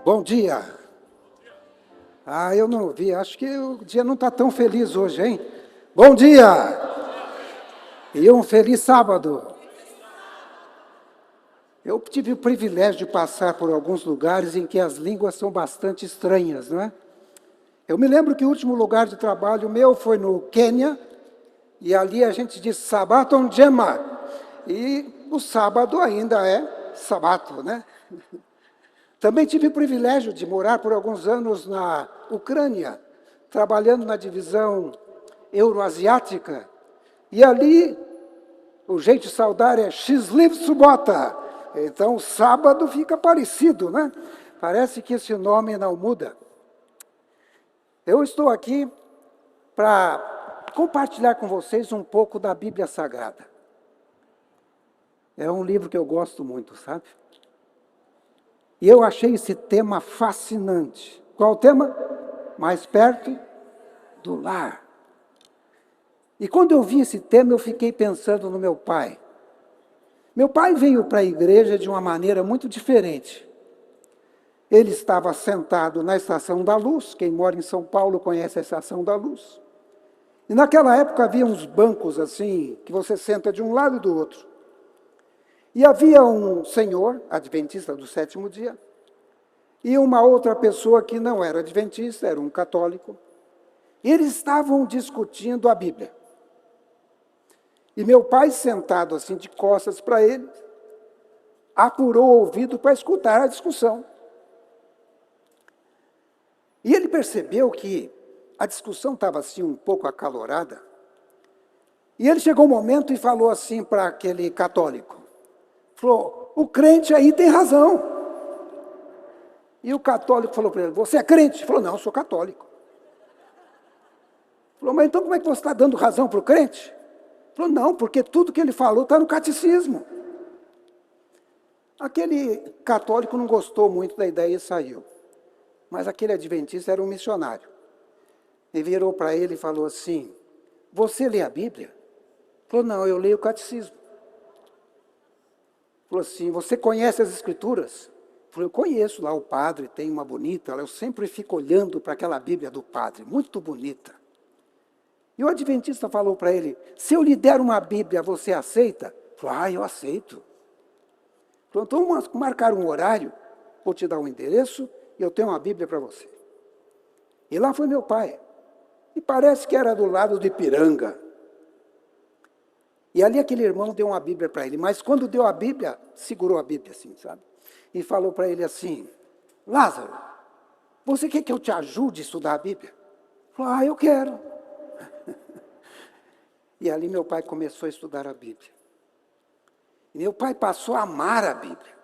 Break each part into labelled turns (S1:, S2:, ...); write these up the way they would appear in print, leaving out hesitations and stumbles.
S1: Bom dia. Eu não ouvi. Acho que o dia não está tão feliz hoje, hein? Bom dia! E um feliz sábado. Eu tive o privilégio de passar por alguns lugares em que as línguas são bastante estranhas, não é? Eu me lembro que o último lugar de trabalho meu foi no Quênia, e ali a gente diz Sabaton Jema. E o sábado ainda é sabato, né? Também tive o privilégio de morar por alguns anos na Ucrânia, trabalhando na divisão euroasiática, e ali o jeito de saudar é Shizliv Subota. Então, o sábado fica parecido, né? Parece que esse nome não muda. Eu estou aqui para compartilhar com vocês um pouco da Bíblia Sagrada. É um livro que eu gosto muito, sabe? E eu achei esse tema fascinante. Qual o tema? Mais perto do lar. E quando eu vi esse tema, eu fiquei pensando no meu pai. Meu pai veio para a igreja de uma maneira muito diferente. Ele estava sentado na Estação da Luz, quem mora em São Paulo conhece a Estação da Luz. E naquela época havia uns bancos assim, que você senta de um lado e do outro. E havia um senhor, adventista do sétimo dia, e uma outra pessoa que não era adventista, era um católico. E eles estavam discutindo a Bíblia. E meu pai, sentado assim de costas para ele, apurou o ouvido para escutar a discussão. E ele percebeu que a discussão estava assim um pouco acalorada. E ele chegou um momento e falou assim para aquele católico. Falou, o crente aí tem razão. E o católico falou para ele, você é crente? Ele falou, não, eu sou católico. Falou, mas então como é que você está dando razão para o crente? Ele falou, não, porque tudo que ele falou está no catecismo. Aquele católico não gostou muito da ideia e saiu. Mas aquele adventista era um missionário. Ele virou para ele e falou assim, você lê a Bíblia? Ele falou, não, eu leio o catecismo. Ele falou assim, você conhece as Escrituras? Ele falou, eu conheço lá o padre, tem uma bonita, eu sempre fico olhando para aquela Bíblia do padre, muito bonita. E o adventista falou para ele, se eu lhe der uma Bíblia, você aceita? Ele falou, eu aceito. Ele falou, então vamos marcar um horário, vou te dar um endereço e eu tenho uma Bíblia para você. E lá foi meu pai. E parece que era do lado de Ipiranga. E ali aquele irmão deu uma Bíblia para ele, mas quando deu a Bíblia, segurou a Bíblia assim, sabe? E falou para ele assim, Lázaro, você quer que eu te ajude a estudar a Bíblia? Ele falou, eu quero. E ali meu pai começou a estudar a Bíblia. E meu pai passou a amar a Bíblia.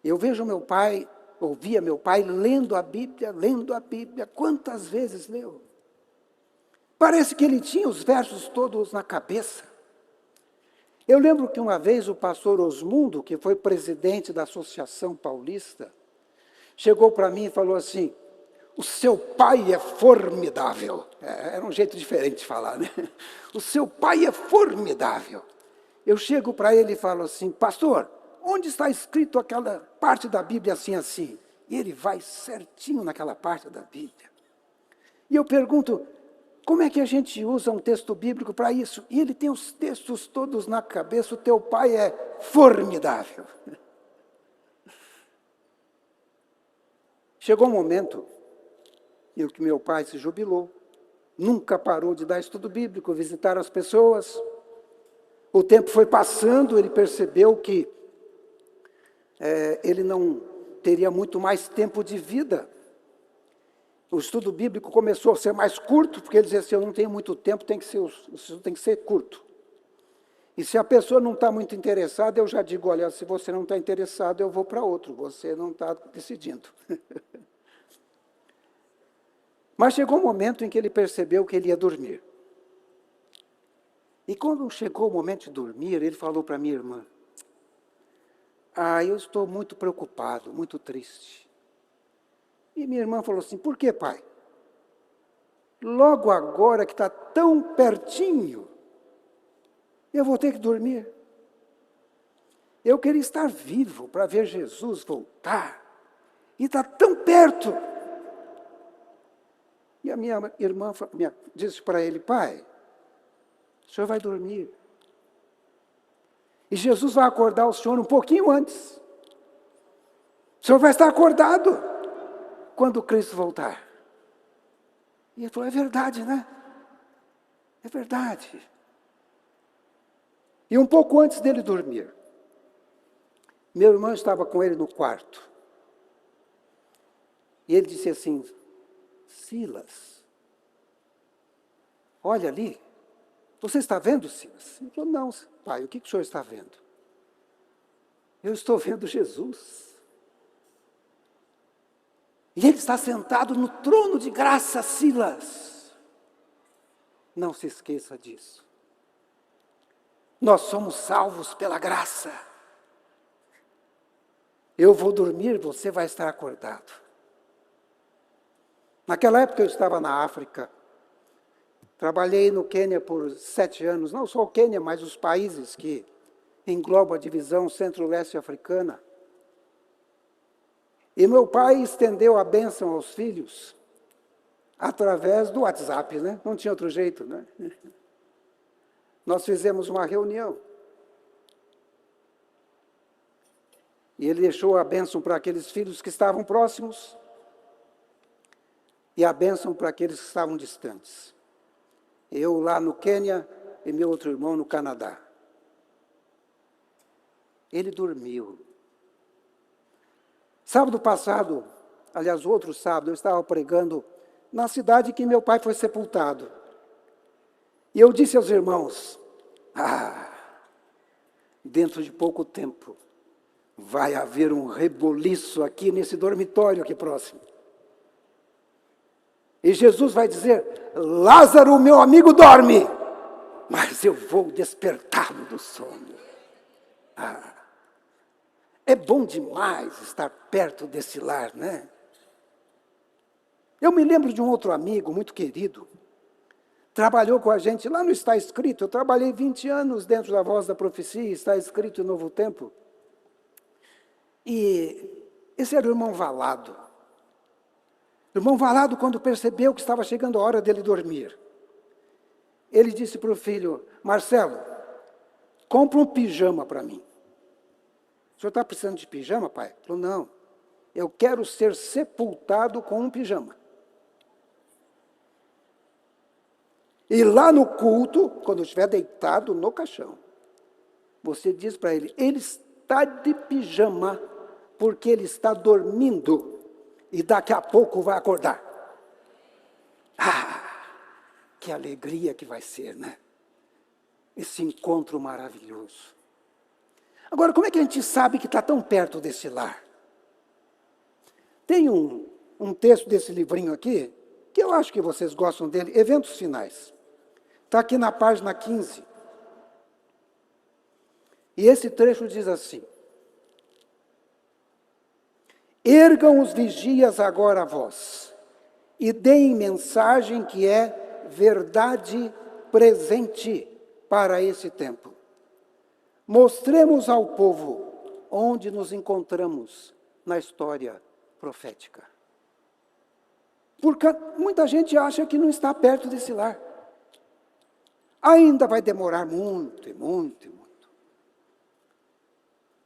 S1: Eu vejo meu pai, ouvia meu pai lendo a Bíblia. Quantas vezes leu? Parece que ele tinha os versos todos na cabeça. Eu lembro que uma vez o pastor Osmundo, que foi presidente da Associação Paulista, chegou para mim e falou assim, o seu pai é formidável. Era um jeito diferente de falar, né? O seu pai é formidável. Eu chego para ele e falo assim, pastor, onde está escrito aquela parte da Bíblia assim, assim? E ele vai certinho naquela parte da Bíblia. E eu pergunto, como é que a gente usa um texto bíblico para isso? E ele tem os textos todos na cabeça, o teu pai é formidável. Chegou um momento em que meu pai se jubilou, nunca parou de dar estudo bíblico, visitar as pessoas. O tempo foi passando, ele percebeu que ele não teria muito mais tempo de vida. O estudo bíblico começou a ser mais curto, porque ele dizia assim, eu não tenho muito tempo, o estudo tem que ser curto. E se a pessoa não está muito interessada, eu já digo, olha, se você não está interessado, eu vou para outro, você não está decidindo. Mas chegou um momento em que ele percebeu que ele ia dormir. E quando chegou o momento de dormir, ele falou para minha irmã, eu estou muito preocupado, muito triste. E minha irmã falou assim, por que, pai? Logo agora que está tão pertinho, eu vou ter que dormir. Eu queria estar vivo para ver Jesus voltar. E está tão perto. E a minha irmã disse para ele: pai, o senhor vai dormir. E Jesus vai acordar o senhor um pouquinho antes. O senhor vai estar acordado quando Cristo voltar. E ele falou: é verdade, né? É verdade. E um pouco antes dele dormir, meu irmão estava com ele no quarto. E ele disse assim: Silas, olha ali. Você está vendo, Silas? Ele falou: não, pai, o que o senhor está vendo? Eu estou vendo Jesus. E ele está sentado no trono de graça, Silas. Não se esqueça disso. Nós somos salvos pela graça. Eu vou dormir, você vai estar acordado. Naquela época eu estava na África. Trabalhei no Quênia por 7 anos, não só o Quênia, mas os países que englobam a divisão centro-leste africana. E meu pai estendeu a bênção aos filhos através do WhatsApp, né? Não tinha outro jeito, né? Nós fizemos uma reunião. E ele deixou a bênção para aqueles filhos que estavam próximos e a bênção para aqueles que estavam distantes. Eu lá no Quênia e meu outro irmão no Canadá. Ele dormiu. Sábado passado, aliás, outro sábado, eu estava pregando na cidade que meu pai foi sepultado. E eu disse aos irmãos: dentro de pouco tempo, vai haver um reboliço aqui nesse dormitório aqui próximo. E Jesus vai dizer: Lázaro, meu amigo, dorme, mas eu vou despertá-lo do sono. É bom demais estar perto desse lar, né? Eu me lembro de um outro amigo muito querido, trabalhou com a gente lá no Está Escrito. Eu trabalhei 20 anos dentro da Voz da Profecia, Está Escrito no Novo Tempo. E esse era o irmão Valado. O irmão Valado, quando percebeu que estava chegando a hora dele dormir, ele disse para o filho: Marcelo, compra um pijama para mim. O senhor está precisando de pijama, pai? Ele falou: não, eu quero ser sepultado com um pijama. E lá no culto, quando eu estiver deitado no caixão, você diz para ele: ele está de pijama porque ele está dormindo e daqui a pouco vai acordar. Que alegria que vai ser, né? Esse encontro maravilhoso. Agora, como é que a gente sabe que está tão perto desse lar? Tem um texto desse livrinho aqui, que eu acho que vocês gostam dele, Eventos Finais. Está aqui na página 15. E esse trecho diz assim: ergam os vigias agora a voz, e deem mensagem que é verdade presente para esse tempo. Mostremos ao povo onde nos encontramos na história profética. Porque muita gente acha que não está perto desse lar. Ainda vai demorar muito, muito, muito.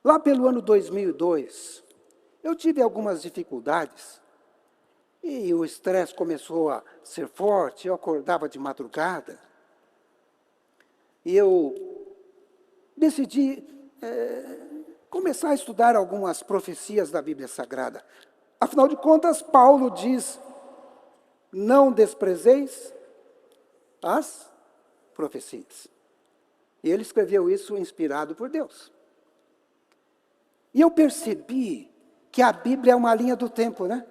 S1: Lá pelo ano 2002, eu tive algumas dificuldades e o estresse começou a ser forte. Eu acordava de madrugada e eu decidi começar a estudar algumas profecias da Bíblia Sagrada. Afinal de contas, Paulo diz: não desprezeis as profecias. E ele escreveu isso inspirado por Deus. E eu percebi que a Bíblia é uma linha do tempo, né?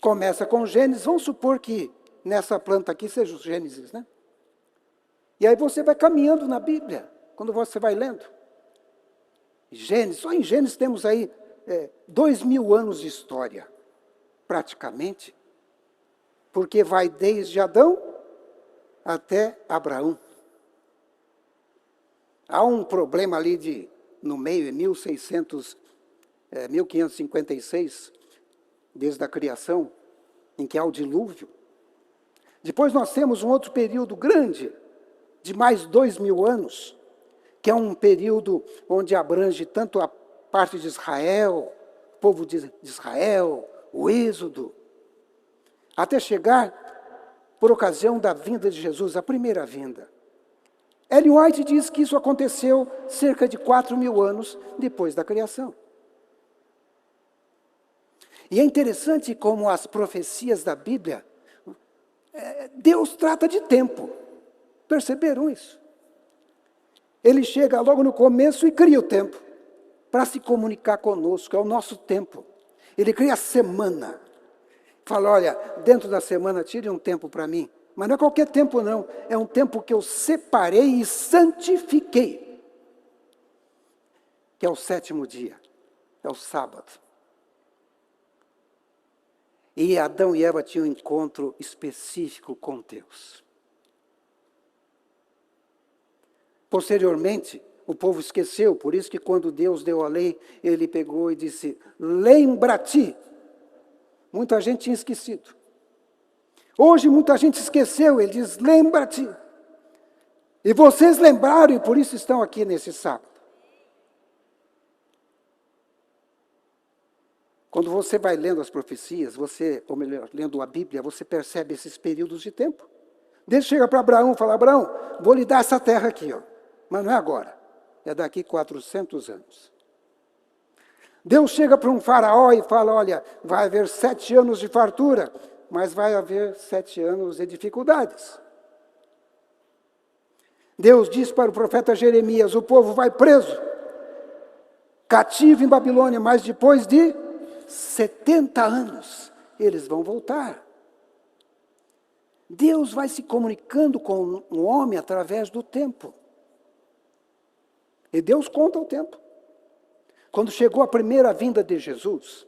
S1: Começa com Gênesis, vamos supor que nessa planta aqui seja o Gênesis, né? E aí você vai caminhando na Bíblia, quando você vai lendo. Gênesis, só em Gênesis temos aí 2000 anos de história, praticamente, porque vai desde Adão até Abraão. Há um problema ali de no meio, em 1556, desde a criação, em que há o dilúvio. Depois nós temos um outro período grande, de mais 2000 anos, que é um período onde abrange tanto a parte de Israel, o povo de Israel, o Êxodo, até chegar por ocasião da vinda de Jesus, a primeira vinda. Ellen White diz que isso aconteceu cerca de 4.000 anos depois da criação. E é interessante como as profecias da Bíblia, Deus trata de tempo. Perceberam isso? Ele chega logo no começo e cria o tempo para se comunicar conosco, é o nosso tempo. Ele cria a semana. Fala, olha, dentro da semana tire um tempo para mim. Mas não é qualquer tempo não, é um tempo que eu separei e santifiquei. Que é o 7º dia, é o sábado. E Adão e Eva tinham um encontro específico com Deus. Posteriormente, o povo esqueceu, por isso que quando Deus deu a lei, ele pegou e disse, lembra-te. Muita gente tinha esquecido. Hoje muita gente esqueceu, ele diz, lembra-te. E vocês lembraram e por isso estão aqui nesse sábado. Quando você vai lendo as profecias, ou melhor, lendo a Bíblia, você percebe esses períodos de tempo. Deus chega para Abraão e fala, Abraão, vou lhe dar essa terra aqui, ó. Mas não é agora, é daqui 400 anos. Deus chega para um faraó e fala, olha, vai haver 7 anos de fartura, mas vai haver 7 anos de dificuldades. Deus diz para o profeta Jeremias, o povo vai preso, cativo em Babilônia, mas depois de 70 anos, eles vão voltar. Deus vai se comunicando com o homem através do tempo. E Deus conta o tempo. Quando chegou a primeira vinda de Jesus,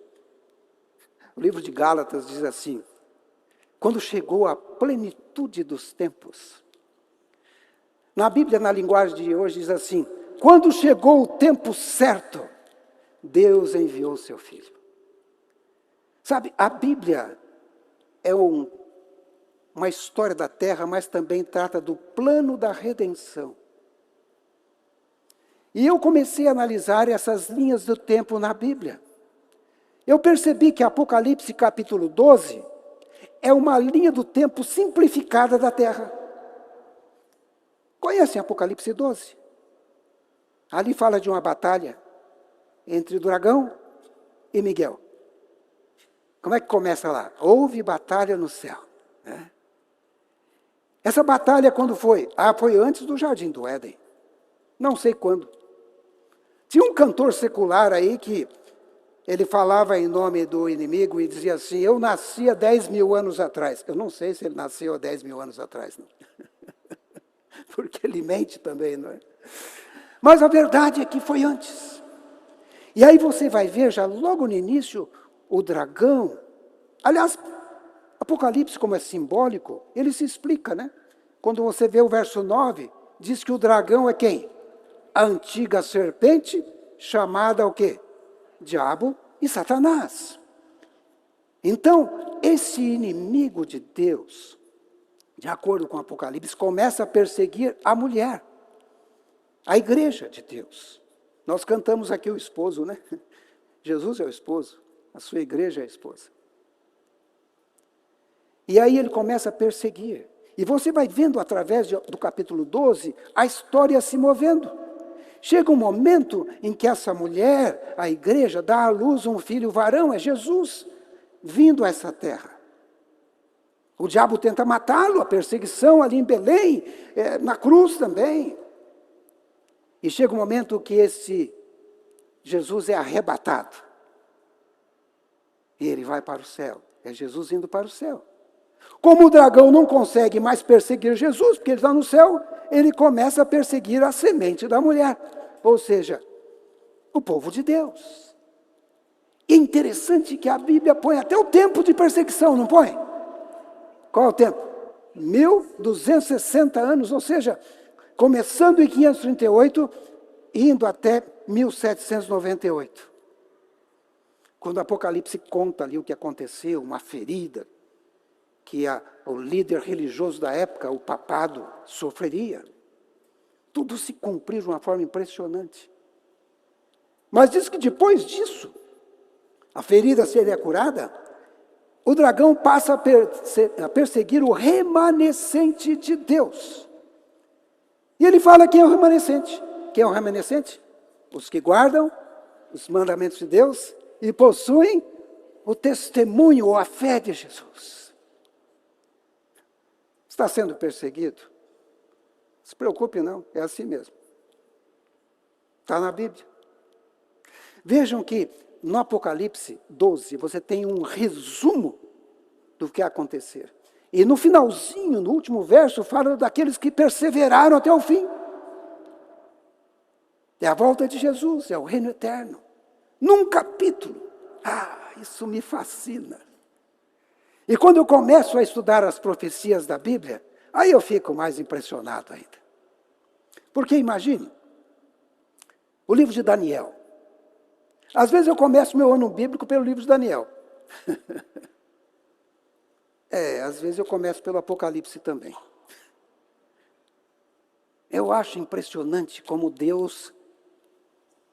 S1: o livro de Gálatas diz assim, quando chegou a plenitude dos tempos. Na Bíblia, na linguagem de hoje, diz assim, quando chegou o tempo certo, Deus enviou seu Filho. Sabe, a Bíblia é uma história da terra, mas também trata do plano da redenção. E eu comecei a analisar essas linhas do tempo na Bíblia. Eu percebi que Apocalipse capítulo 12 é uma linha do tempo simplificada da terra. Conhecem Apocalipse 12? Ali fala de uma batalha entre o dragão e Miguel. Como é que começa lá? Houve batalha no céu. Né? Essa batalha quando foi? Foi antes do Jardim do Éden. Não sei quando. Tinha um cantor secular aí que ele falava em nome do inimigo e dizia assim, eu nasci há 10.000 anos atrás. Eu não sei se ele nasceu há 10.000 anos atrás, não. Porque ele mente também, não é? Mas a verdade é que foi antes. E aí você vai ver já logo no início o dragão. Aliás, Apocalipse como é simbólico, ele se explica, né? Quando você vê o verso 9, diz que o dragão é quem? A antiga serpente, chamada o quê? Diabo e Satanás. Então, esse inimigo de Deus, de acordo com Apocalipse, começa a perseguir a mulher, a igreja de Deus. Nós cantamos aqui o esposo, né? Jesus é o esposo, a sua igreja é a esposa. E aí ele começa a perseguir. E você vai vendo através do capítulo 12, a história se movendo. Chega um momento em que essa mulher, a igreja, dá à luz um filho varão, é Jesus, vindo a essa terra. O diabo tenta matá-lo, a perseguição ali em Belém, na cruz também. E chega um momento que esse Jesus é arrebatado. E ele vai para o céu. É Jesus indo para o céu. Como o dragão não consegue mais perseguir Jesus, porque ele está no céu, ele começa a perseguir a semente da mulher. Ou seja, o povo de Deus. E é interessante que a Bíblia põe até o tempo de perseguição, não põe? Qual é o tempo? 1260 anos, ou seja, começando em 538, indo até 1798. Quando o Apocalipse conta ali o que aconteceu, uma ferida, que o líder religioso da época, o papado, sofreria. Tudo se cumpriu de uma forma impressionante. Mas diz que depois disso, a ferida seria curada, o dragão passa a perseguir o remanescente de Deus. E ele fala quem é o remanescente. Quem é o remanescente? Os que guardam os mandamentos de Deus e possuem o testemunho ou a fé de Jesus. Está sendo perseguido? Não se preocupe não, é assim mesmo. Está na Bíblia. Vejam que no Apocalipse 12, você tem um resumo do que ia acontecer. E no finalzinho, no último verso, fala daqueles que perseveraram até o fim. É a volta de Jesus, é o reino eterno. Num capítulo. Isso me fascina. E quando eu começo a estudar as profecias da Bíblia, aí eu fico mais impressionado ainda. Porque imagine, o livro de Daniel. Às vezes eu começo meu ano bíblico pelo livro de Daniel. Às vezes eu começo pelo Apocalipse também. Eu acho impressionante como Deus,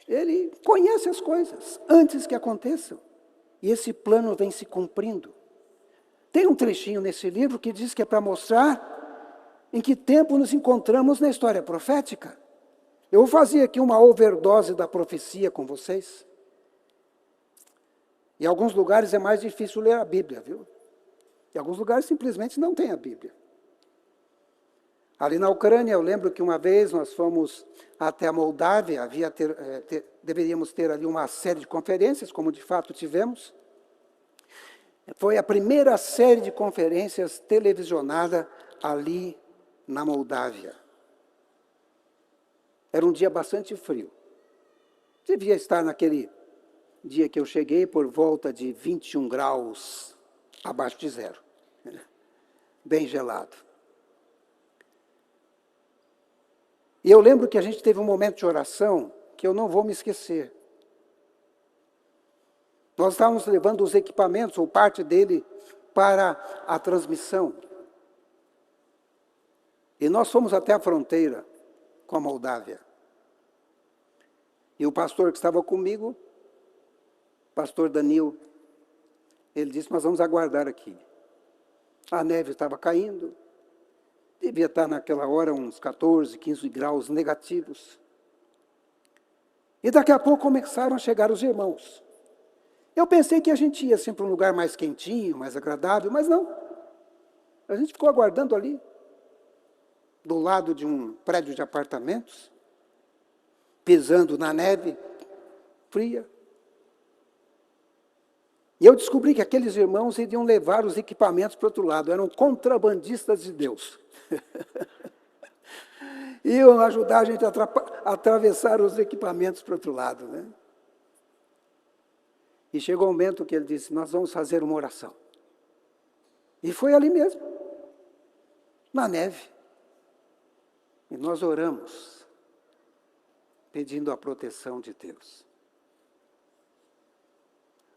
S1: Ele conhece as coisas antes que aconteçam. E esse plano vem se cumprindo. Tem um trechinho nesse livro que diz que é para mostrar em que tempo nos encontramos na história profética. Eu vou fazer aqui uma overdose da profecia com vocês. Em alguns lugares é mais difícil ler a Bíblia, viu? Em alguns lugares simplesmente não tem a Bíblia. Ali na Ucrânia, eu lembro que uma vez nós fomos até a Moldávia, deveríamos ter ali uma série de conferências, como de fato tivemos. Foi a primeira série de conferências televisionada ali na Moldávia. Era um dia bastante frio. Devia estar naquele dia que eu cheguei por volta de 21 graus abaixo de zero. Bem gelado. E eu lembro que a gente teve um momento de oração que eu não vou me esquecer. Nós estávamos levando os equipamentos, ou parte dele, para a transmissão. E nós fomos até a fronteira com a Moldávia. E o pastor que estava comigo, pastor Danilo, ele disse, nós vamos aguardar aqui. A neve estava caindo, devia estar naquela hora uns 14, 15 graus negativos. E daqui a pouco começaram a chegar os irmãos. Eu pensei que a gente ia assim para um lugar mais quentinho, mais agradável, mas não. A gente ficou aguardando ali, do lado de um prédio de apartamentos, pisando na neve fria. E eu descobri que aqueles irmãos iriam levar os equipamentos para o outro lado, eram contrabandistas de Deus. Iam ajudar a gente a atravessar os equipamentos para o outro lado, né? E chegou um momento que ele disse, nós vamos fazer uma oração. E foi ali mesmo, na neve. E nós oramos, pedindo a proteção de Deus.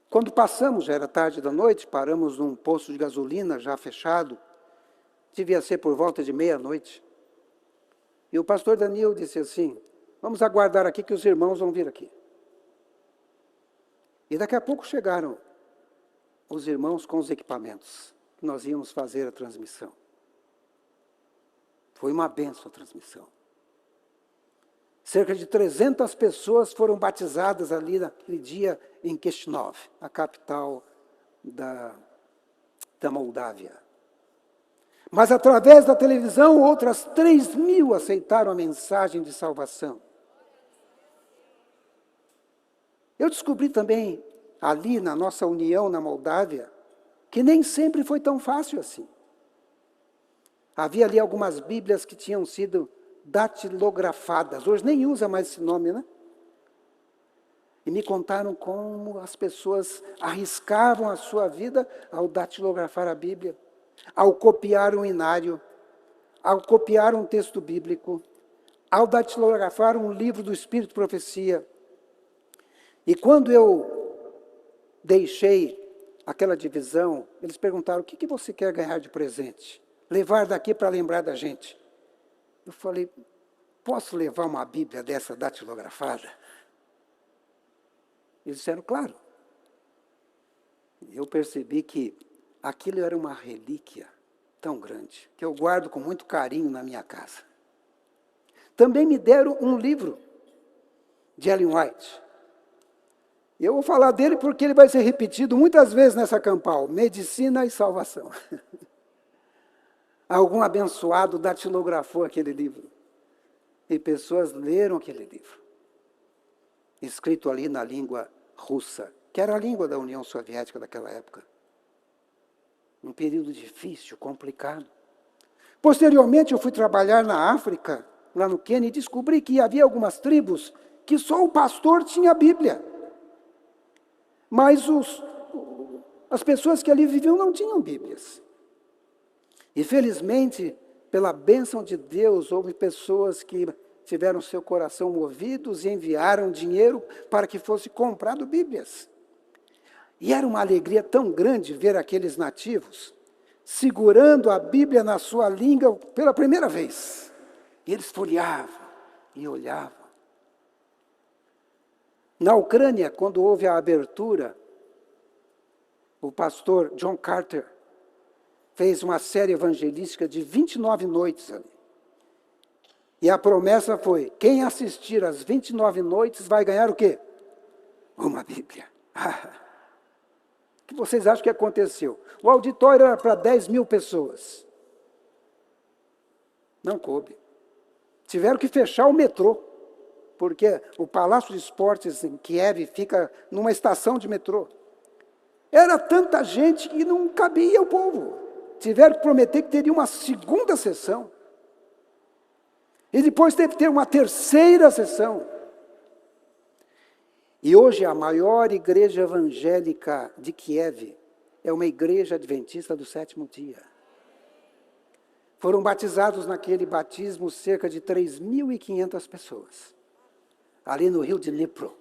S1: Quando passamos, já era tarde da noite, paramos num posto de gasolina já fechado, devia ser por volta de meia-noite. E o pastor Danilo disse assim, vamos aguardar aqui que os irmãos vão vir aqui. E daqui a pouco chegaram os irmãos com os equipamentos, que nós íamos fazer a transmissão. Foi uma bênção a transmissão. Cerca de 300 pessoas foram batizadas ali naquele dia em Kishinev, a capital da Moldávia. Mas através da televisão, outras 3.000 aceitaram a mensagem de salvação. Eu descobri também, ali na nossa união na Moldávia, que nem sempre foi tão fácil assim. Havia ali algumas Bíblias que tinham sido datilografadas. Hoje nem usa mais esse nome, né? E me contaram como as pessoas arriscavam a sua vida ao datilografar a Bíblia, ao copiar um inário, ao copiar um texto bíblico, ao datilografar um livro do Espírito de Profecia. E quando eu deixei aquela divisão, eles perguntaram: o que você quer ganhar de presente? Levar daqui para lembrar da gente. Eu falei: posso levar uma Bíblia dessa datilografada? Eles disseram: claro. Eu percebi que aquilo era uma relíquia tão grande, que eu guardo com muito carinho na minha casa. Também me deram um livro de Ellen White. Eu vou falar dele porque ele vai ser repetido muitas vezes nessa campal: Medicina e Salvação. Algum abençoado datilografou aquele livro. E pessoas leram aquele livro. Escrito ali na língua russa, que era a língua da União Soviética daquela época. Um período difícil, complicado. Posteriormente, eu fui trabalhar na África, lá no Quênia, e descobri que havia algumas tribos que só o pastor tinha a Bíblia. Mas as pessoas que ali viviam não tinham Bíblias. E felizmente, pela bênção de Deus, houve pessoas que tiveram seu coração movidos e enviaram dinheiro para que fosse comprado Bíblias. E era uma alegria tão grande ver aqueles nativos segurando a Bíblia na sua língua pela primeira vez. E eles folheavam e olhavam. Na Ucrânia, quando houve a abertura, o pastor John Carter fez uma série evangelística de 29 noites ali. E a promessa foi: quem assistir às 29 noites vai ganhar o quê? Uma Bíblia. O que vocês acham que aconteceu? O auditório era para 10 mil pessoas. Não coube. Tiveram que fechar o metrô, porque o Palácio de Esportes em Kiev fica numa estação de metrô. Era tanta gente que não cabia o povo. Tiveram que prometer que teria uma segunda sessão. E depois teve que ter uma terceira sessão. E hoje a maior igreja evangélica de Kiev é uma igreja adventista do sétimo dia. Foram batizados naquele batismo cerca de 3.500 pessoas. Ali no rio de Dnipro.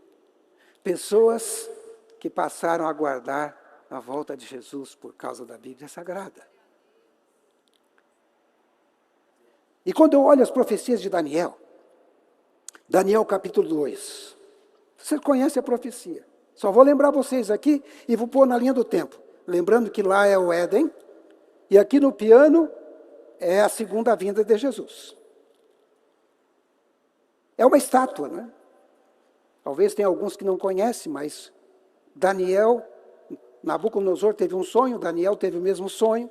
S1: Pessoas que passaram a aguardar a volta de Jesus por causa da Bíblia Sagrada. E quando eu olho as profecias de Daniel, Daniel capítulo 2, você conhece a profecia. Só vou lembrar vocês aqui e vou pôr na linha do tempo. Lembrando que lá é o Éden, e aqui no piano é a segunda vinda de Jesus. É uma estátua, não é? Talvez tenha alguns que não conhecem, mas Daniel, Nabucodonosor teve um sonho, Daniel teve o mesmo sonho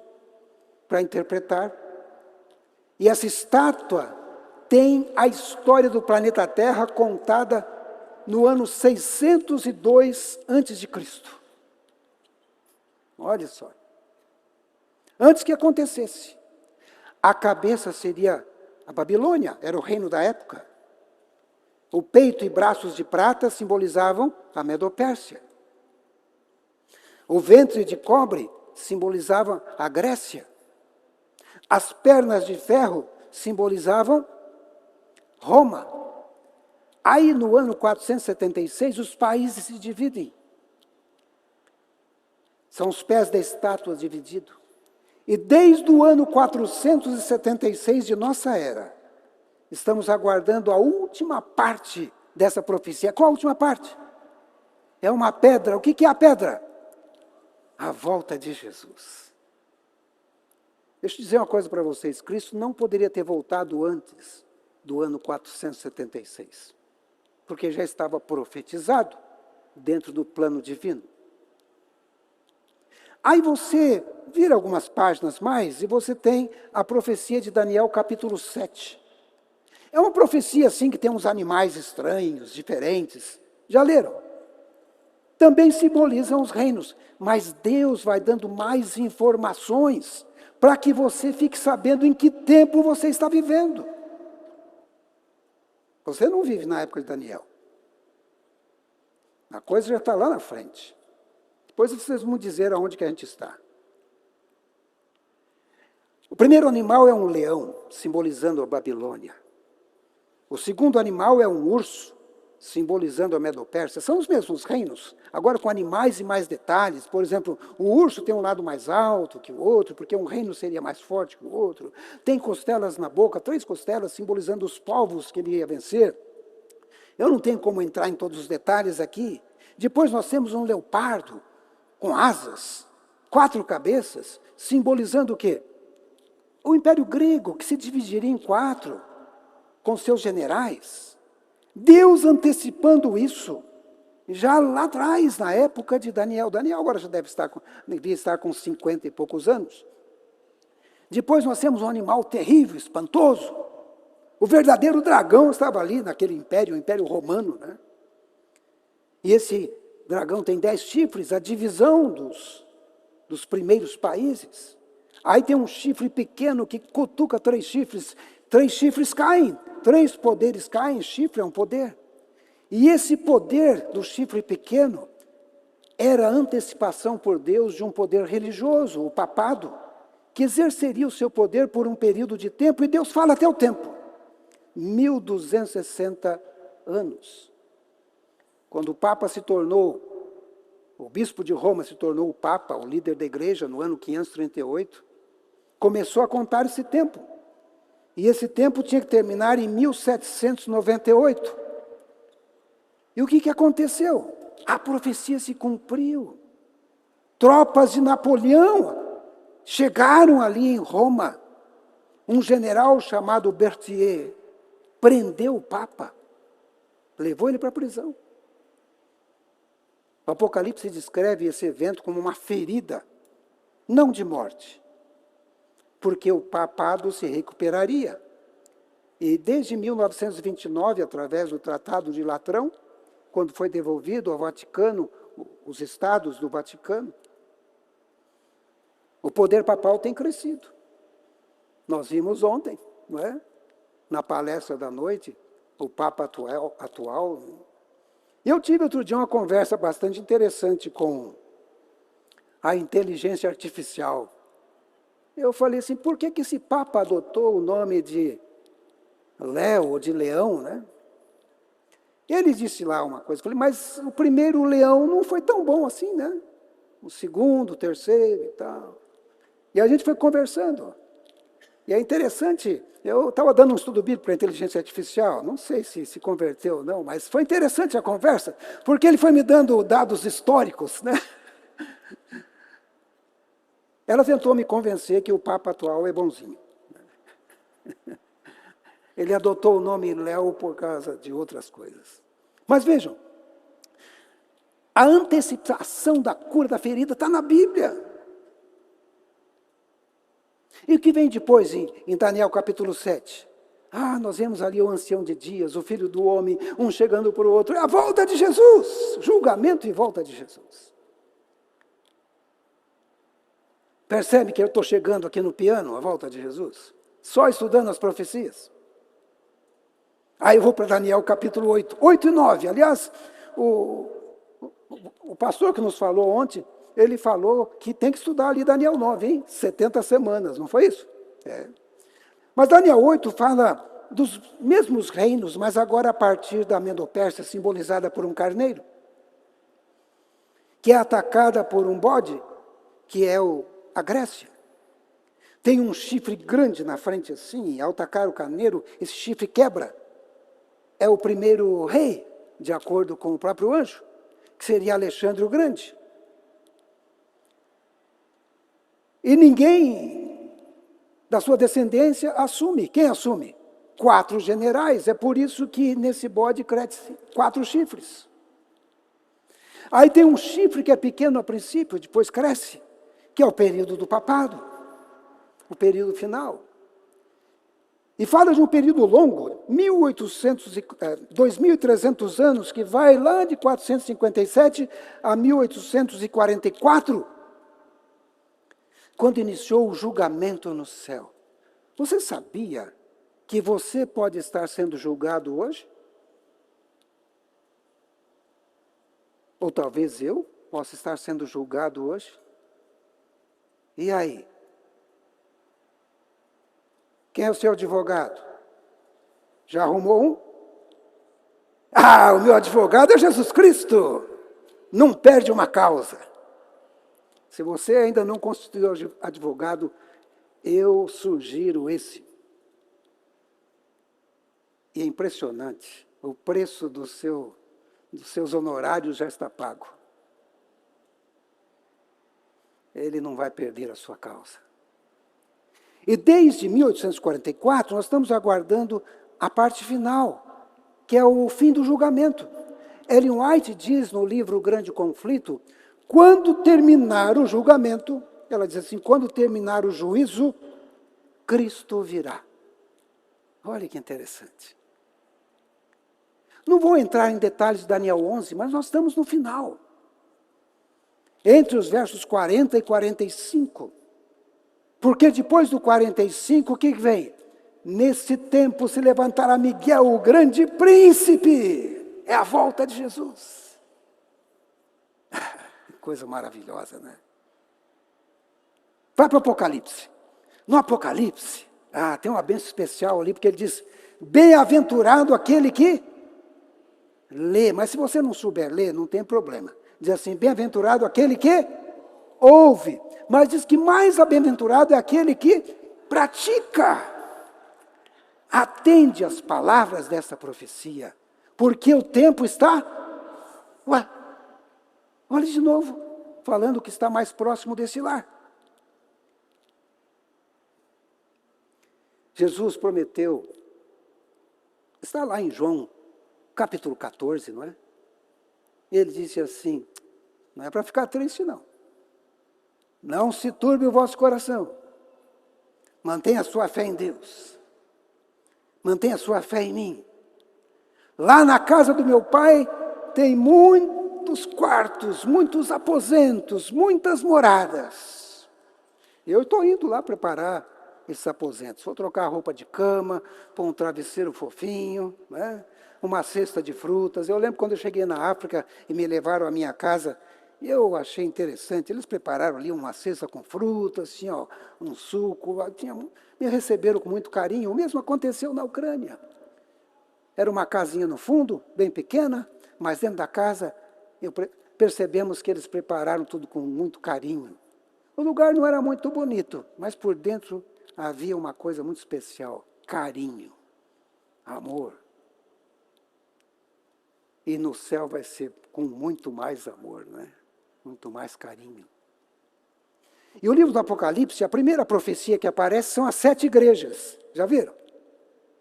S1: para interpretar. E essa estátua tem a história do planeta Terra contada no ano 602 a.C. Olha só. Antes que acontecesse. A cabeça seria a Babilônia, era o reino da época. O peito e braços de prata simbolizavam a Medopérsia. O ventre de cobre simbolizava a Grécia. As pernas de ferro simbolizavam Roma. Aí, no ano 476, os países se dividem. São os pés da estátua divididos. E desde o ano 476 de nossa era, estamos aguardando a última parte dessa profecia. Qual a última parte? É uma pedra. O que é a pedra? A volta de Jesus. Deixa eu dizer uma coisa para vocês. Cristo não poderia ter voltado antes do ano 476. Porque já estava profetizado dentro do plano divino. Aí você vira algumas páginas mais e você tem a profecia de Daniel capítulo 7. É uma profecia assim que tem uns animais estranhos, diferentes. Já leram? Também simbolizam os reinos, mas Deus vai dando mais informações para que você fique sabendo em que tempo você está vivendo. Você não vive na época de Daniel. A coisa já está lá na frente. Depois vocês vão dizer aonde que a gente está. O primeiro animal é um leão, simbolizando a Babilônia. O segundo animal é um urso, simbolizando a Medo-Pérsia. São os mesmos reinos, agora com animais e mais detalhes. Por exemplo, o urso tem um lado mais alto que o outro, porque um reino seria mais forte que o outro. Tem costelas na boca, 3 costelas, simbolizando os povos que ele ia vencer. Eu não tenho como entrar em todos os detalhes aqui. Depois nós temos um leopardo com asas, 4 cabeças, simbolizando o quê? O Império Grego, que se dividiria em 4, com seus generais. Deus antecipando isso, já lá atrás, na época de Daniel. Daniel agora já devia estar com 50 e poucos anos. Depois nós temos um animal terrível, espantoso. O verdadeiro dragão estava ali naquele império, o Império Romano, né? E esse dragão tem 10 chifres, a divisão dos primeiros países. Aí tem um chifre pequeno que cutuca 3 chifres. 3 chifres caem, 3 poderes caem, chifre é um poder. E esse poder do chifre pequeno era a antecipação por Deus de um poder religioso, o papado, que exerceria o seu poder por um período de tempo, e Deus fala até o tempo, 1260 anos. Quando o Papa se tornou, o bispo de Roma se tornou o Papa, o líder da igreja, no ano 538, começou a contar esse tempo. E esse tempo tinha que terminar em 1798. E o que aconteceu? A profecia se cumpriu. Tropas de Napoleão chegaram ali em Roma. Um general chamado Berthier prendeu o Papa, levou ele para a prisão. O Apocalipse descreve esse evento como uma ferida, não de morte, porque o papado se recuperaria. E desde 1929, através do Tratado de Latrão, quando foi devolvido ao Vaticano, os estados do Vaticano, o poder papal tem crescido. Nós vimos ontem, não é? Na palestra da noite, o Papa atual. E eu tive outro dia uma conversa bastante interessante com a inteligência artificial. Eu falei assim, por que esse Papa adotou o nome de Léo, ou de Leão, né? Ele disse lá uma coisa, eu falei, mas o primeiro leão não foi tão bom assim, né? O segundo, o terceiro e tal. E a gente foi conversando. E é interessante, eu estava dando um estudo bíblico para a inteligência artificial, não sei se converteu ou não, mas foi interessante a conversa, porque ele foi me dando dados históricos, né? Ela tentou me convencer que o Papa atual é bonzinho. Ele adotou o nome Léo por causa de outras coisas. Mas vejam, a antecipação da cura da ferida está na Bíblia. E o que vem depois em Daniel capítulo 7? Nós vemos ali o ancião de dias, o filho do homem, um chegando para o outro. É a volta de Jesus, julgamento e volta de Jesus. Percebe que eu estou chegando aqui no piano, a volta de Jesus? Só estudando as profecias. Aí eu vou para Daniel capítulo 8, 8 e 9. Aliás, o pastor que nos falou ontem, ele falou que tem que estudar ali Daniel 9, hein? 70 semanas, não foi isso? É. Mas Daniel 8 fala dos mesmos reinos, mas agora a partir da Medo-Pérsia, simbolizada por um carneiro, que é atacada por um bode, que é a Grécia. Tem um chifre grande na frente assim, e ao atacar o carneiro, esse chifre quebra. É o primeiro rei, de acordo com o próprio anjo, que seria Alexandre o Grande. E ninguém da sua descendência assume. Quem assume? 4 generais. É por isso que nesse bode cresce 4 chifres. Aí tem um chifre que é pequeno a princípio, depois cresce, que é o período do papado, o período final. E fala de um período longo, 2.300 anos, que vai lá de 457 a 1844, quando iniciou o julgamento no céu. Você sabia que você pode estar sendo julgado hoje? Ou talvez eu possa estar sendo julgado hoje? E aí? Quem é o seu advogado? Já arrumou um? Ah, o meu advogado é Jesus Cristo. Não perde uma causa. Se você ainda não constituiu advogado, eu sugiro esse. E é impressionante, o preço dos seus honorários já está pago. Ele não vai perder a sua causa. E desde 1844, nós estamos aguardando a parte final, que é o fim do julgamento. Ellen White diz no livro O Grande Conflito, quando terminar o julgamento, ela diz assim, quando terminar o juízo, Cristo virá. Olha que interessante. Não vou entrar em detalhes de Daniel 11, mas nós estamos no final. Entre os versos 40 e 45. Porque depois do 45, o que vem? Nesse tempo se levantará Miguel, o grande príncipe. É a volta de Jesus. Que coisa maravilhosa, né? Vai para o Apocalipse. No Apocalipse, tem uma bênção especial ali, porque ele diz, bem-aventurado aquele que lê. Mas se você não souber ler, não tem problema. Diz assim, bem-aventurado aquele que ouve. Mas diz que mais bem-aventurado é aquele que pratica. Atende às palavras dessa profecia. Porque o tempo está... olha de novo, falando que está mais próximo desse lar. Jesus prometeu, está lá em João, capítulo 14, não é? Ele disse assim, não é para ficar triste não. Não se turbe o vosso coração. Mantenha a sua fé em Deus. Mantenha a sua fé em mim. Lá na casa do meu pai tem muitos quartos, muitos aposentos, muitas moradas. Eu estou indo lá preparar esses aposentos. Vou trocar a roupa de cama, pôr um travesseiro fofinho, né? Uma cesta de frutas. Eu lembro quando eu cheguei na África e me levaram à minha casa, eu achei interessante. Eles prepararam ali uma cesta com frutas, tinha um suco, me receberam com muito carinho. O mesmo aconteceu na Ucrânia. Era uma casinha no fundo, bem pequena, mas dentro da casa percebemos que eles prepararam tudo com muito carinho. O lugar não era muito bonito, mas por dentro havia uma coisa muito especial, carinho, amor. E no céu vai ser com muito mais amor, não é? Muito mais carinho. E o livro do Apocalipse, a primeira profecia que aparece são as 7 igrejas. Já viram?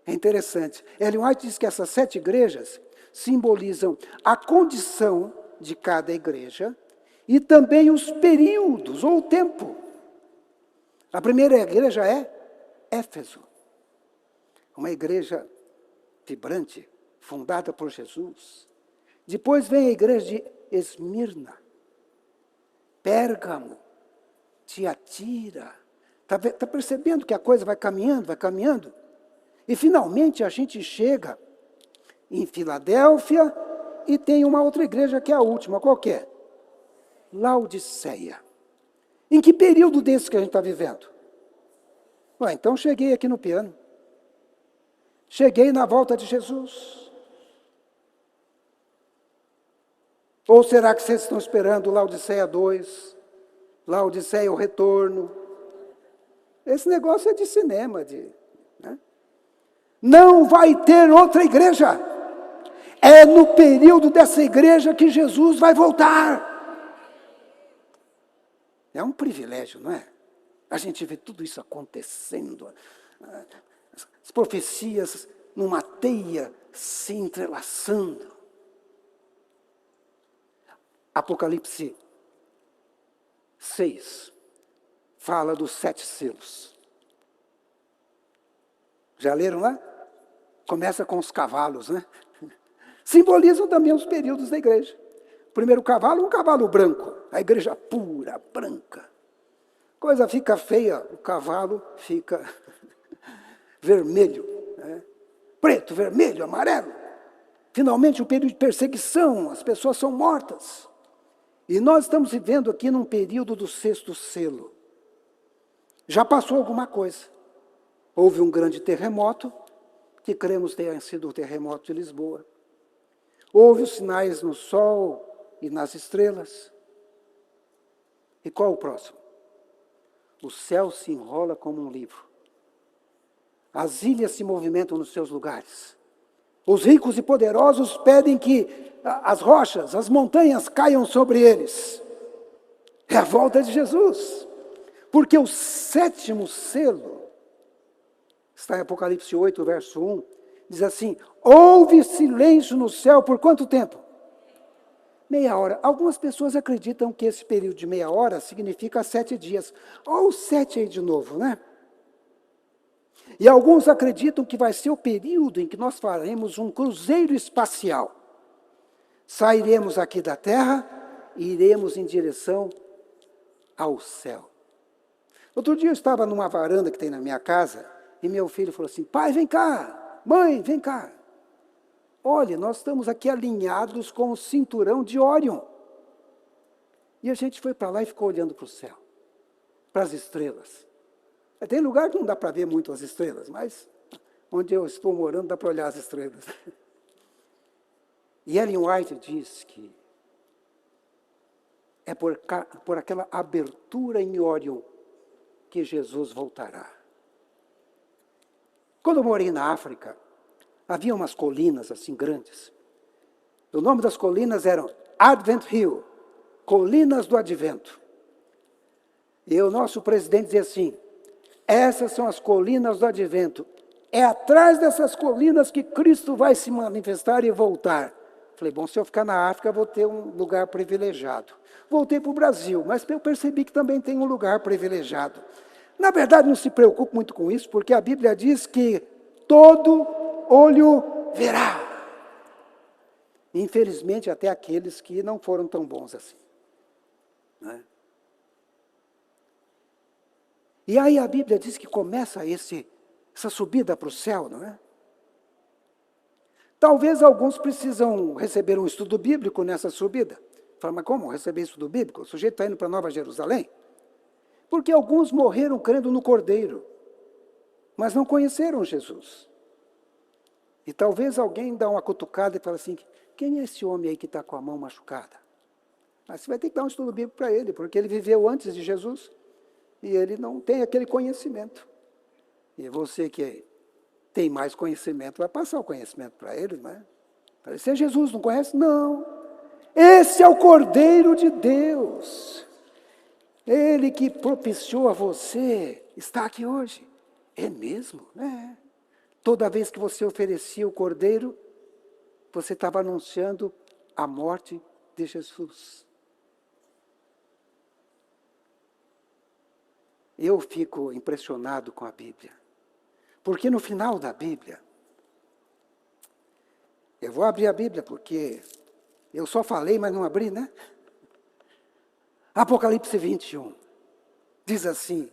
S1: É interessante. Ellen White diz que essas 7 igrejas simbolizam a condição de cada igreja e também os períodos ou o tempo. A primeira igreja é Éfeso, uma igreja vibrante, fundada por Jesus. Depois vem a igreja de Esmirna, Pérgamo, Tiatira. Está percebendo que a coisa vai caminhando, vai caminhando? E finalmente a gente chega em Filadélfia e tem uma outra igreja que é a última, qual que é? Laodiceia. Em que período desse que a gente está vivendo? Então cheguei aqui no piano. Cheguei na volta de Jesus. Ou será que vocês estão esperando Laodiceia 2? Laodiceia o retorno? Esse negócio é de cinema. Né? Não vai ter outra igreja. É no período dessa igreja que Jesus vai voltar. É um privilégio, não é? A gente vê tudo isso acontecendo. As profecias numa teia se entrelaçando. Apocalipse 6 fala dos 7 selos. Já leram lá? Começa com os cavalos, né? Simbolizam também os períodos da igreja. O primeiro cavalo, um cavalo branco. A igreja pura, branca. Coisa fica feia, o cavalo fica vermelho. Né? Preto, vermelho, amarelo. Finalmente, um período de perseguição, as pessoas são mortas. E nós estamos vivendo aqui num período do 6º selo. Já passou alguma coisa. Houve um grande terremoto, que cremos tenha sido o terremoto de Lisboa. Houve os sinais no sol e nas estrelas. E qual o próximo? O céu se enrola como um livro. As ilhas se movimentam nos seus lugares. Os ricos e poderosos pedem que as rochas, as montanhas caiam sobre eles. É a volta de Jesus. Porque o sétimo selo, está em Apocalipse 8, verso 1, diz assim: houve silêncio no céu por quanto tempo? Meia hora. Algumas pessoas acreditam que esse período de meia hora significa 7 dias. Ou 7 aí de novo, né? E alguns acreditam que vai ser o período em que nós faremos um cruzeiro espacial. Sairemos aqui da Terra e iremos em direção ao céu. Outro dia eu estava numa varanda que tem na minha casa e meu filho falou assim: pai, vem cá, mãe, vem cá. Olha, nós estamos aqui alinhados com o cinturão de Órion. E a gente foi para lá e ficou olhando para o céu, para as estrelas. Tem lugar que não dá para ver muito as estrelas, mas onde eu estou morando dá para olhar as estrelas. E Ellen White diz que é por aquela abertura em Órion que Jesus voltará. Quando eu morei na África, havia umas colinas assim grandes. O nome das colinas eram Advent Hill, Colinas do Advento. E o nosso presidente dizia assim: essas são as colinas do Advento. É atrás dessas colinas que Cristo vai se manifestar e voltar. Falei, bom, se eu ficar na África, vou ter um lugar privilegiado. Voltei para o Brasil, mas eu percebi que também tem um lugar privilegiado. Na verdade, não se preocupe muito com isso, porque a Bíblia diz que todo olho verá. Infelizmente, até aqueles que não foram tão bons assim. Né? E aí a Bíblia diz que começa essa subida para o céu, não é? Talvez alguns precisam receber um estudo bíblico nessa subida. Fala, mas como receber estudo bíblico? O sujeito está indo para Nova Jerusalém? Porque alguns morreram crendo no Cordeiro, mas não conheceram Jesus. E talvez alguém dá uma cutucada e fala assim: quem é esse homem aí que está com a mão machucada? Mas você vai ter que dar um estudo bíblico para ele, porque ele viveu antes de Jesus e ele não tem aquele conhecimento. E você que tem mais conhecimento vai passar o conhecimento para ele, não é? Esse é Jesus, não conhece? Não. Esse é o Cordeiro de Deus. Ele que propiciou a você está aqui hoje. É mesmo? É. Toda vez que você oferecia o Cordeiro, você estava anunciando a morte de Jesus. Eu fico impressionado com a Bíblia. Porque no final da Bíblia, eu vou abrir a Bíblia porque eu só falei, mas não abri, né? Apocalipse 21, diz assim: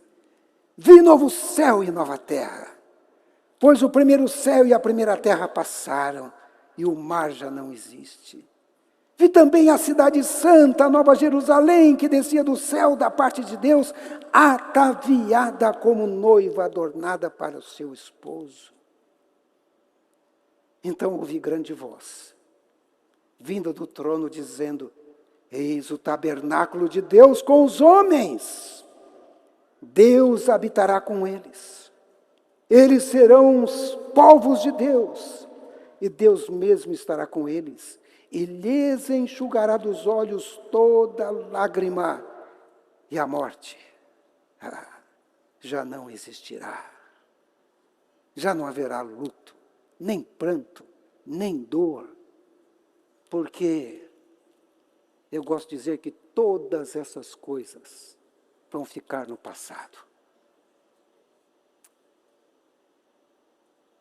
S1: vi novo céu e nova terra, pois o primeiro céu e a primeira terra passaram, e o mar já não existe. Vi também a cidade santa, a Nova Jerusalém, que descia do céu da parte de Deus, ataviada como noiva adornada para o seu esposo. Então ouvi grande voz, vinda do trono, dizendo: eis o tabernáculo de Deus com os homens. Deus habitará com eles. Eles serão os povos de Deus, e Deus mesmo estará com eles. E lhes enxugará dos olhos toda lágrima, e a morte já não existirá. Já não haverá luto, nem pranto, nem dor, porque eu gosto de dizer que todas essas coisas vão ficar no passado.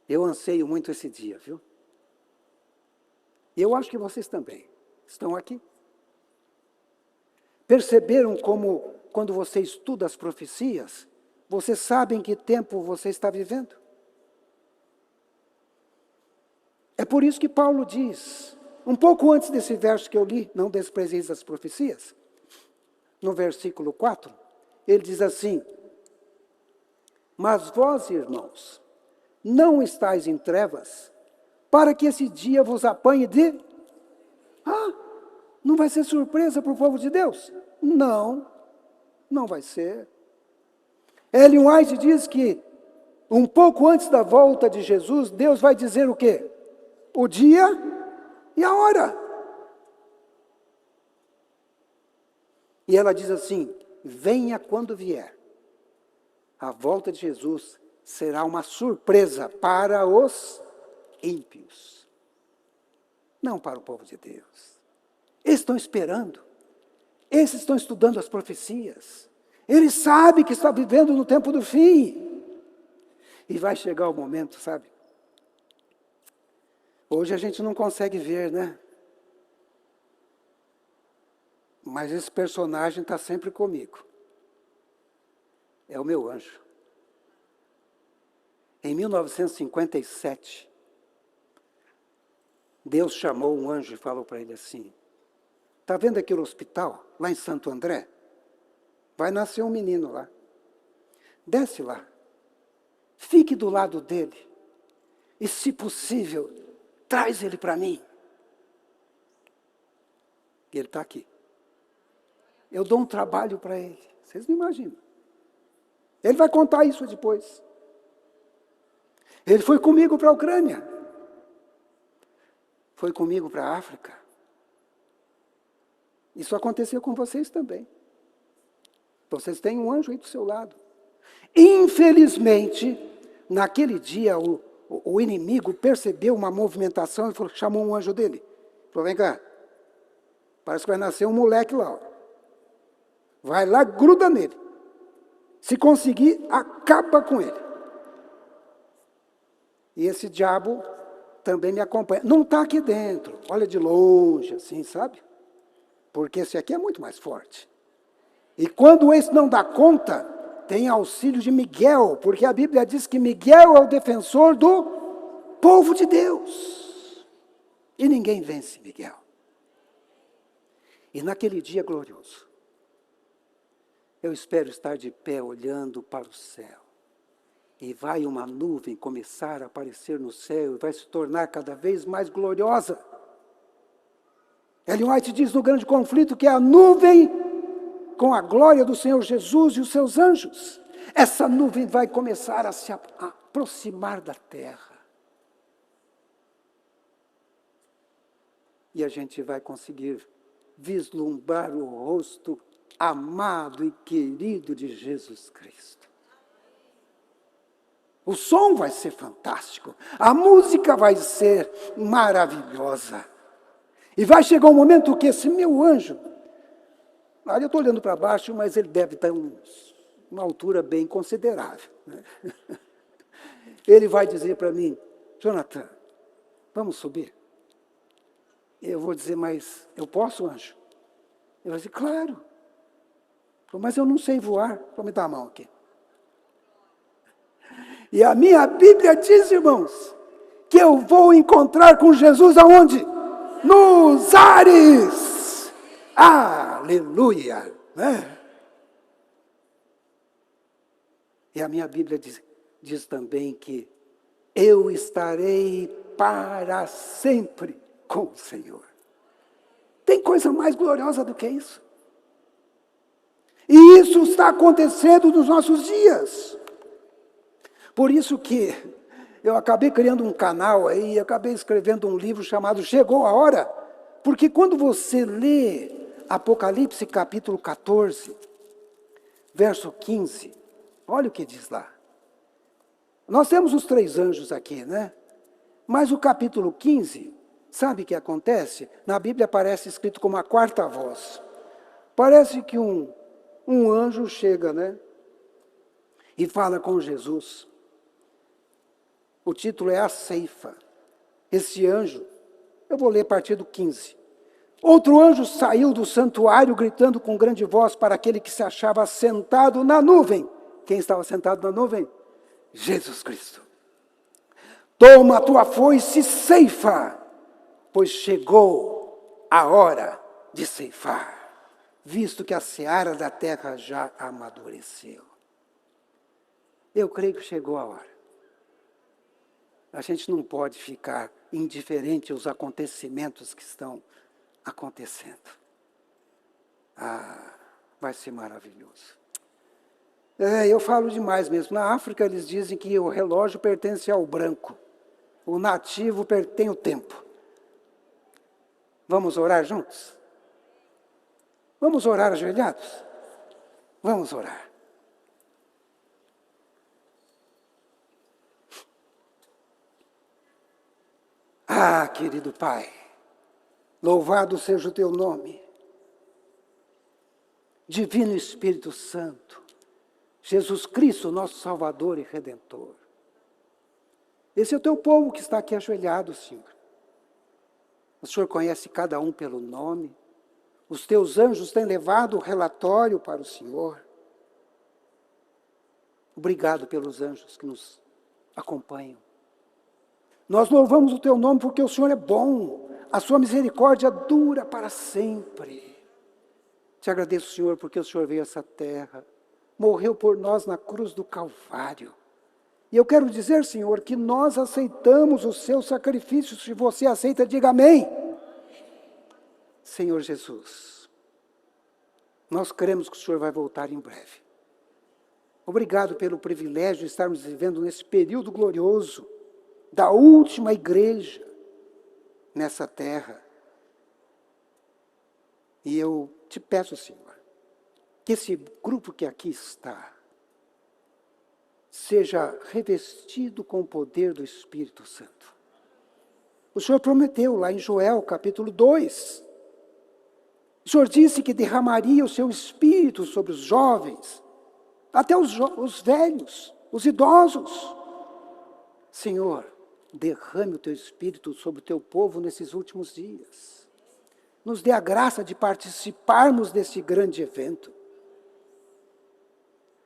S1: Eu anseio muito esse dia, viu? E eu acho que vocês também estão aqui. Perceberam como, quando você estuda as profecias, você sabe em que tempo você está vivendo? É por isso que Paulo diz, um pouco antes desse verso que eu li, não desprezeis as profecias, no versículo 4, ele diz assim: mas vós, irmãos, não estáis em trevas, para que esse dia vos apanhe de... não vai ser surpresa para o povo de Deus? Não, não vai ser. Ellen White diz que, um pouco antes da volta de Jesus, Deus vai dizer o quê? O dia e a hora. E ela diz assim, venha quando vier. A volta de Jesus será uma surpresa para os ímpios, não para o povo de Deus. Eles estão esperando, eles estão estudando as profecias, eles sabem que está vivendo no tempo do fim. E vai chegar o momento, sabe? Hoje a gente não consegue ver, né? Mas esse personagem está sempre comigo. É o meu anjo. Em 1957, Deus chamou um anjo e falou para ele assim, está vendo aquele hospital, lá em Santo André? Vai nascer um menino lá. Desce lá. Fique do lado dele. E, se possível, traz ele para mim. E ele está aqui. Eu dou um trabalho para ele. Vocês não imaginam. Ele vai contar isso depois. Ele foi comigo para a Ucrânia. Foi comigo para a África. Isso aconteceu com vocês também. Vocês têm um anjo aí do seu lado. Infelizmente, naquele dia, o inimigo percebeu uma movimentação e chamou um anjo dele. Falou, vem cá, parece que vai nascer um moleque lá. Ó. Vai lá, gruda nele. Se conseguir, acaba com ele. E esse diabo também me acompanha. Não está aqui dentro, olha de longe, assim, sabe? Porque esse aqui é muito mais forte. E quando esse não dá conta, tem auxílio de Miguel, porque a Bíblia diz que Miguel é o defensor do povo de Deus. E ninguém vence Miguel. E naquele dia glorioso, eu espero estar de pé olhando para o céu. E vai uma nuvem começar a aparecer no céu e vai se tornar cada vez mais gloriosa. Ellen White diz no Grande Conflito que é a nuvem com a glória do Senhor Jesus e os seus anjos. Essa nuvem vai começar a se aproximar da terra. E a gente vai conseguir vislumbrar o rosto amado e querido de Jesus Cristo. O som vai ser fantástico, a música vai ser maravilhosa. E vai chegar um momento que esse meu anjo, eu estou olhando para baixo, mas ele deve estar uma altura bem considerável. Né? Ele vai dizer para mim, Jonathan, vamos subir? Eu vou dizer, mas eu posso, anjo? Ele vai dizer, claro. Mas eu não sei voar. Vou me dar a mão aqui. E a minha Bíblia diz, irmãos, que eu vou encontrar com Jesus aonde? Nos ares. Aleluia. Né? E a minha Bíblia diz também que eu estarei para sempre com o Senhor. Tem coisa mais gloriosa do que isso? E isso está acontecendo nos nossos dias. Por isso que eu acabei criando um canal aí, acabei escrevendo um livro chamado Chegou a Hora, porque quando você lê Apocalipse capítulo 14, verso 15, olha o que diz lá. Nós temos os 3 anjos aqui, né? Mas o capítulo 15, sabe o que acontece? Na Bíblia aparece escrito como a 4ª voz. Parece que um anjo chega, né? E fala com Jesus. O título é A Ceifa. Esse anjo, eu vou ler a partir do 15. Outro anjo saiu do santuário gritando com grande voz para aquele que se achava sentado na nuvem. Quem estava sentado na nuvem? Jesus Cristo. Toma a tua foice e ceifa, pois chegou a hora de ceifar, visto que a seara da terra já amadureceu. Eu creio que chegou a hora. A gente não pode ficar indiferente aos acontecimentos que estão acontecendo. Vai ser maravilhoso. Eu falo demais mesmo. Na África eles dizem que o relógio pertence ao branco. O nativo tem o tempo. Vamos orar juntos? Vamos orar ajoelhados? Vamos orar. Querido Pai, louvado seja o teu nome. Divino Espírito Santo, Jesus Cristo, nosso Salvador e Redentor. Esse é o teu povo que está aqui ajoelhado, Senhor. O Senhor conhece cada um pelo nome. Os teus anjos têm levado o relatório para o Senhor. Obrigado pelos anjos que nos acompanham. Nós louvamos o teu nome porque o Senhor é bom. A sua misericórdia dura para sempre. Te agradeço, Senhor, porque o Senhor veio a essa terra. Morreu por nós na cruz do Calvário. E eu quero dizer, Senhor, que nós aceitamos o seu sacrifício. Se você aceita, diga amém. Senhor Jesus, nós cremos que o Senhor vai voltar em breve. Obrigado pelo privilégio de estarmos vivendo nesse período glorioso da última igreja nessa terra. E eu te peço, Senhor, que esse grupo que aqui está seja revestido com o poder do Espírito Santo. O Senhor prometeu lá em Joel, capítulo 2. O Senhor disse que derramaria o seu Espírito sobre os jovens, até os velhos, os idosos. Senhor, derrame o teu Espírito sobre o teu povo nesses últimos dias. Nos dê a graça de participarmos desse grande evento.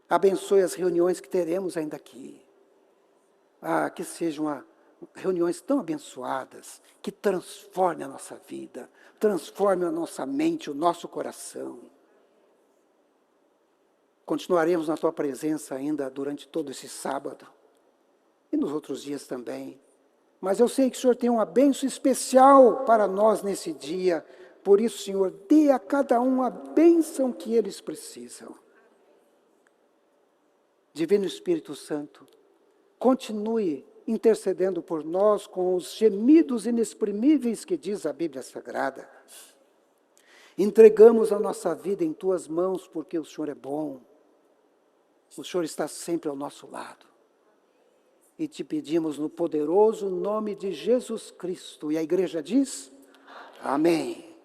S1: Abençoe as reuniões que teremos ainda aqui. Que sejam reuniões tão abençoadas, que transformem a nossa vida, transformem a nossa mente, o nosso coração. Continuaremos na tua presença ainda durante todo esse sábado e nos outros dias também. Mas eu sei que o Senhor tem uma bênção especial para nós nesse dia. Por isso, Senhor, dê a cada um a bênção que eles precisam. Divino Espírito Santo, continue intercedendo por nós com os gemidos inexprimíveis que diz a Bíblia Sagrada. Entregamos a nossa vida em tuas mãos porque o Senhor é bom. O Senhor está sempre ao nosso lado. E te pedimos no poderoso nome de Jesus Cristo. E a igreja diz: amém.